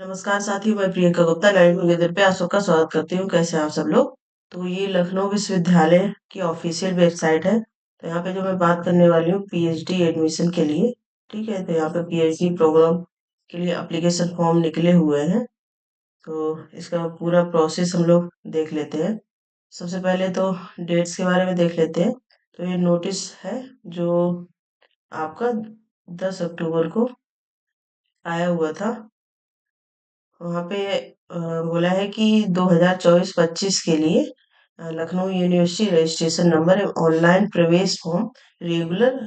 नमस्कार साथियों, मैं प्रियंका गुप्ता लाइव टुगेदर पे आप सबका स्वागत करती हूँ। कैसे हैं आप सब लोग? तो ये लखनऊ विश्वविद्यालय की ऑफिशियल वेबसाइट है। तो यहाँ पे जो मैं बात करने वाली हूँ पीएचडी एडमिशन के लिए। ठीक है, तो यहाँ पे पीएचडी प्रोग्राम के लिए एप्लीकेशन फॉर्म निकले हुए हैं। तो इसका पूरा प्रोसेस हम लोग देख लेते हैं। सबसे पहले तो डेट्स के बारे में देख लेते हैं। तो ये नोटिस है जो आपका 10 अक्टूबर को आया हुआ था। वहाँ पे बोला है कि 2024-25 के लिए लखनऊ यूनिवर्सिटी रजिस्ट्रेशन नंबर एवं ऑनलाइन प्रवेश form regular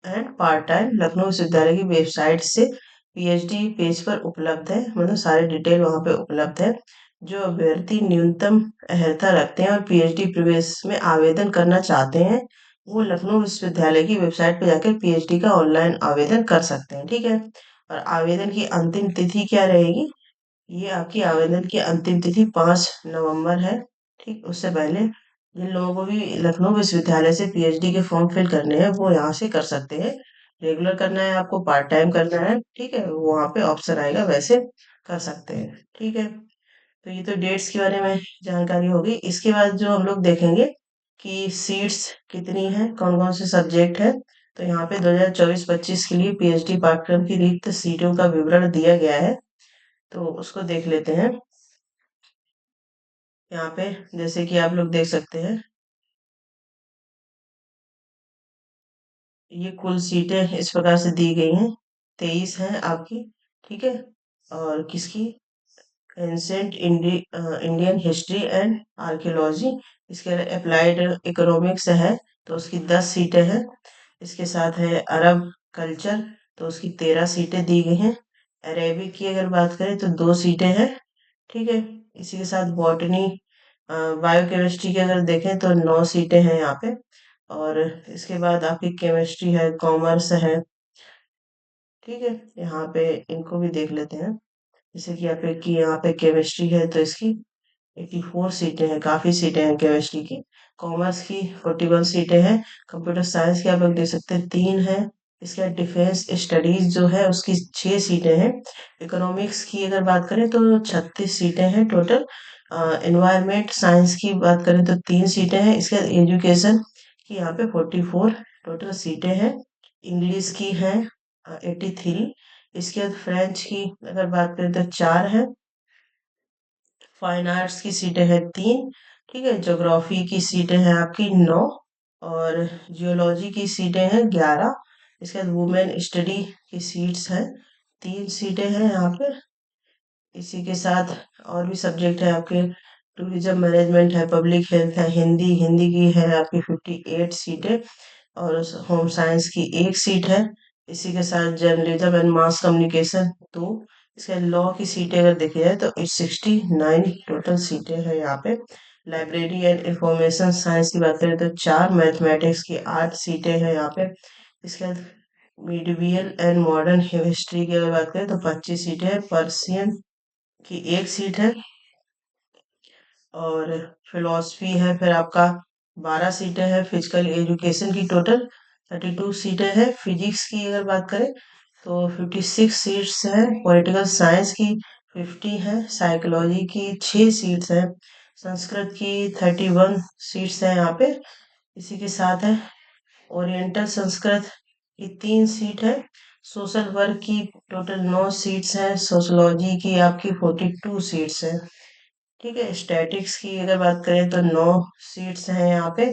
and part time Lucknow विश्वविद्यालय की वेबसाइट से पीएचडी पेज पर उपलब्ध है। मतलब सारे डिटेल वहाँ पे उपलब्ध है। जो अभ्यर्थी न्यूनतम अर्हता रखते हैं और पीएचडी प्रवेश में आवेदन करना चाहते हैं, वो लखनऊ विश्वविद्यालय की वेबसाइट पर जाकर पीएचडी का ऑनलाइन आवेदन कर सकते हैं। ठीक है, और आवेदन की अंतिम तिथि क्या रहेगी? ये आपकी आवेदन की अंतिम तिथि 5 नवंबर है। ठीक, उससे पहले जिन लोगों को भी लखनऊ विश्वविद्यालय से पीएचडी के फॉर्म फिल करने हैं वो यहाँ से कर सकते हैं। रेगुलर करना है आपको, पार्ट टाइम करना है, ठीक है, वो वहाँ पे ऑप्शन आएगा, वैसे कर सकते हैं। ठीक है, तो ये तो डेट्स के बारे में जानकारी होगी। इसके बाद जो हम लोग देखेंगे कि सीट्स कितनी हैं, कौन कौन से सब्जेक्ट है। तो यहाँ पे 2024-25 के लिए पीएचडी पाठ्यक्रम की रिक्त सीटों का विवरण दिया गया है। तो उसको देख लेते हैं। यहाँ पे जैसे कि आप लोग देख सकते हैं, ये कुल सीटें इस प्रकार से दी गई हैं। 23 हैं आपकी। ठीक है, और किसकी? Ancient Indian history and archaeology. इसके अप्लाइड इकोनॉमिक्स है, तो उसकी 10 सीटें हैं। इसके साथ है अरब कल्चर, तो उसकी 13 सीटें दी गई हैं। अरेबिक की अगर बात करें तो 2 सीटें हैं। ठीक है, इसी के साथ बॉटनी बायोकेमिस्ट्री की अगर देखें तो 9 सीटें हैं यहाँ पे। और इसके बाद आपकी केमिस्ट्री है, कॉमर्स है। ठीक है, यहाँ पे इनको भी देख लेते हैं। जैसे कि यहाँ पे केमिस्ट्री है तो इसकी 84 सीटें हैं, काफी सीटें हैं केमिस्ट्री की। कॉमर्स की 41 सीटें हैं। कंप्यूटर साइंस की आप लोग देख सकते हैं 3 है। इसके बाद डिफेंस स्टडीज जो है उसकी 6 सीटें हैं। इकोनॉमिक्स की अगर बात करें तो 36 सीटें हैं टोटल। एनवायरमेंट साइंस की बात करें तो 3 सीटें हैं। इसके बाद एजुकेशन की यहाँ पे 44 टोटल सीटें हैं। इंग्लिश की है 83। इसके बाद फ्रेंच की अगर बात करें तो 4 है। फाइन आर्ट्स की सीटें हैं 3। ठीक है, ज्योग्राफी की सीटें हैं आपकी 9। और जियोलॉजी की सीटें हैं 11। इसके बाद वुमेन स्टडी की सीट्स हैं, 3 सीटें हैं यहाँ पे। इसी के साथ और भी सब्जेक्ट है आपके, टूरिज्म मैनेजमेंट है, पब्लिक हेल्थ है, हिंदी हिंदी की है आपकी 58 सीटें। और होम साइंस की 1 सीट है। इसी के साथ जर्नलिज्म एंड मास कम्युनिकेशन 2। इसके लॉ की सीटें अगर देखी जाए तो 69 टोटल सीटें हैं यहाँ पे। लाइब्रेरी एंड इंफॉर्मेशन साइंस की बात करें तो 4। मैथमेटिक्स की 8 सीटें हैं यहाँ पे। इसके बाद मिडिवियल एंड मॉडर्न हिस्ट्री की अगर बात करें तो 25 सीटें हैं। पर्सियन की 1 सीट है। और फिलोसफी है फिर आपका 12 सीटें हैं। फिजिकल एजुकेशन की टोटल 32 सीटें हैं। फिजिक्स की अगर बात करें तो 56 सीट्स हैं। पॉलिटिकल साइंस की 50 है। साइकोलॉजी की 6 सीट्स हैं। संस्कृत की 31 सीट्स हैं यहाँ पे। इसी के साथ है ओरिएंटल संस्कृत की 3 सीट है। सोशल वर्क की टोटल 9 सीट्स हैं। सोशोलॉजी की आपकी 42 सीट्स हैं। ठीक है, स्टैटिक्स की अगर बात करें तो 9 सीट्स हैं यहाँ पे।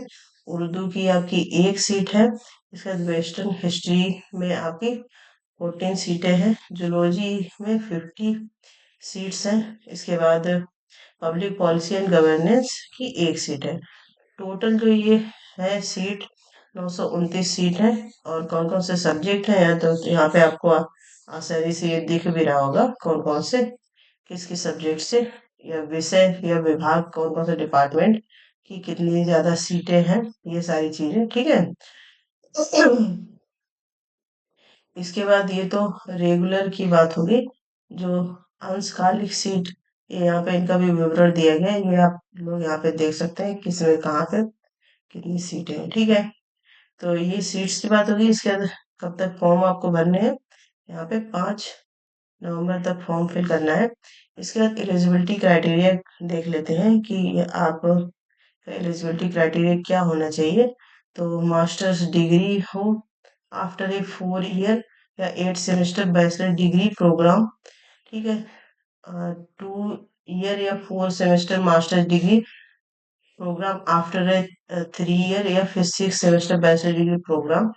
उर्दू की आपकी 1 सीट है। इसके बाद वेस्टर्न हिस्ट्री में आपकी 14 सीटें हैं। जूलॉजी में 50 सीट्स हैं। इसके बाद पब्लिक पॉलिसी एंड गवर्नेंस की 1 सीट है। टोटल जो ये है सीट 929 सीट है। और कौन कौन से सब्जेक्ट हैं यहाँ, तो यहाँ पे आपको आसानी से ये दिख भी रहा होगा कौन कौन से, किस किस सब्जेक्ट से या विषय या विभाग, कौन कौन से डिपार्टमेंट की कितनी ज्यादा सीटें हैं, ये सारी चीजें। ठीक है। इसके बाद ये तो रेगुलर की बात होगी। जो अंशकालिक सीट, ये यहाँ पे इनका भी विवरण दिया गया है। ये आप लोग यहाँ पे देख सकते हैं किसमें कहाँ पे कितनी सीटें हैं। ठीक है, तो ये सीट्स की बात होगी। इसके बाद कब तक फॉर्म आपको भरने हैं? यहाँ पे 5 नवंबर तक फॉर्म फिल करना है। इसके बाद एलिजिबिलिटी क्राइटेरिया देख लेते हैं कि आप एलिजिबिलिटी क्राइटेरिया क्या होना चाहिए। तो मास्टर्स डिग्री हो आफ्टर ए 4 ईयर या 8 सेमेस्टर बैचलर डिग्री प्रोग्राम, ठीक है। 2 ईयर या 4 semester masters degree program after a 3 year या फिर 6 सेमेस्टर बैचलर डिग्री प्रोग्राम।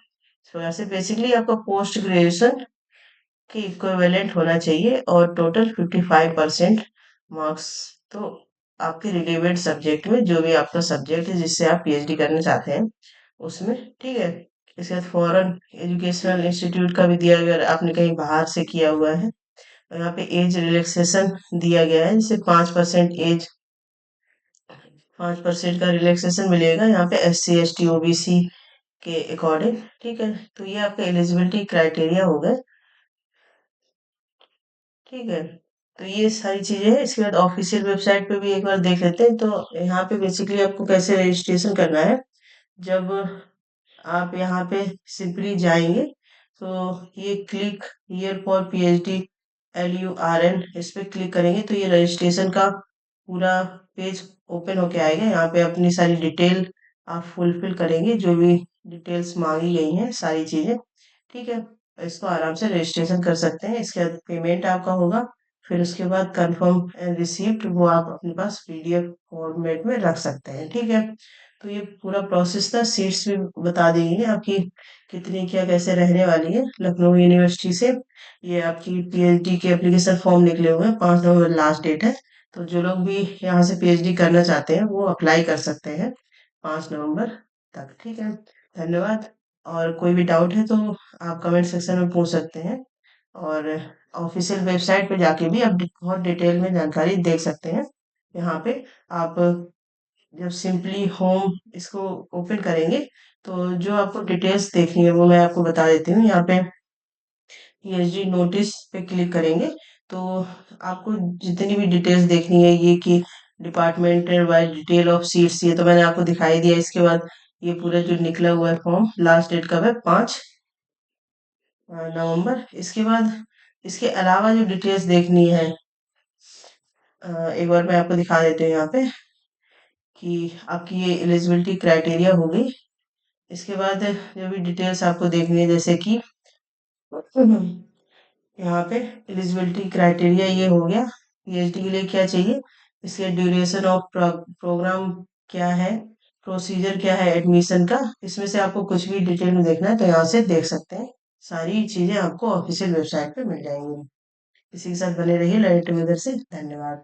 तो ऐसे बेसिकली आपका पोस्ट ग्रेजुएशन के इक्विवेलेंट होना चाहिए और टोटल 55% मार्क्स। तो आपके रिलेवेंट सब्जेक्ट में जो भी आपका सब्जेक्ट है जिससे आप पीएचडी करना चाहते हैं उसमें, ठीक है। इसके बाद फॉरेन एजुकेशनल इंस्टीट्यूट का भी दिया गया, अगर आपने कहीं बाहर से किया हुआ है। और यहाँ पे एज रिलैक्सेशन दिया गया है, जैसे 5% का रिलैक्सेशन मिलेगा यहाँ पे SC ST OBC के अकॉर्डिंग, ठीक है। तो ये आपका एलिजिबिलिटी क्राइटेरिया हो गए, ठीक है। तो ये सारी चीजें हैं। इसके बाद ऑफिशियल वेबसाइट पे भी एक बार देख लेते हैं। तो यहाँ पे बेसिकली आपको कैसे रजिस्ट्रेशन करना है। जब आप यहाँ पे सिंपली जाएंगे तो ये click here for PhD LURN, इस पे क्लिक करेंगे तो ये रजिस्ट्रेशन का पूरा पेज ओपन होके आएगा। यहाँ पे अपनी सारी डिटेल आप फुलफिल करेंगे, जो भी डिटेल्स मांगी गई हैं सारी चीजें, ठीक है। इसको आराम से रजिस्ट्रेशन कर सकते हैं। इसके बाद पेमेंट आपका होगा, फिर उसके बाद कंफर्म एंड रिसीप्ट वो आप अपने पास PDF फॉर्मेट में रख सकते हैं, ठीक है। तो ये पूरा प्रोसेस था। सीट्स भी बता देंगे आपकी कितनी क्या कैसे रहने वाली है लखनऊ यूनिवर्सिटी से। ये आपकी PhD के एप्लीकेशन फॉर्म निकले हुए हैं, 5 नवंबर लास्ट डेट है। तो जो लोग भी यहाँ से PhD करना चाहते हैं वो अप्लाई कर सकते हैं 5 नवंबर तक, ठीक है। धन्यवाद। और कोई भी डाउट है तो आप कमेंट सेक्शन में पूछ सकते हैं। और ऑफिशियल वेबसाइट पे जाके भी आप बहुत डिटेल में जानकारी देख सकते हैं। यहाँ पे आप जब सिंपली होम इसको ओपन करेंगे तो जो आपको डिटेल्स देखनी है वो मैं आपको बता देती हूँ। यहाँ पे PhD नोटिस पे क्लिक करेंगे तो आपको जितनी भी डिटेल्स देखनी है, ये कि departmental wise detail of seats, ये तो मैंने आपको दिखाई दिया। इसके बाद ये पूरा जो निकला हुआ है फॉर्म, लास्ट डेट कब है, 5 नवंबर। इसके बाद इसके अलावा जो डिटेल्स देखनी है, एक बार मैं आपको दिखा देती हूँ यहाँ पे कि आपकी ये एलिजिबिलिटी क्राइटेरिया हो गई। इसके बाद जो भी डिटेल्स आपको देखनी है, जैसे कि यहाँ पे एलिजिबिलिटी क्राइटेरिया ये हो गया, PhD के लिए क्या चाहिए, इसके ड्यूरेशन ऑफ प्रोग्राम क्या है, प्रोसीजर क्या है एडमिशन का। इसमें से आपको कुछ भी डिटेल में देखना है तो यहाँ से देख सकते हैं। सारी चीजें आपको ऑफिशियल वेबसाइट पे मिल जाएंगी। इसी के साथ बने रहिए लर्निंग टुगेदर से। धन्यवाद।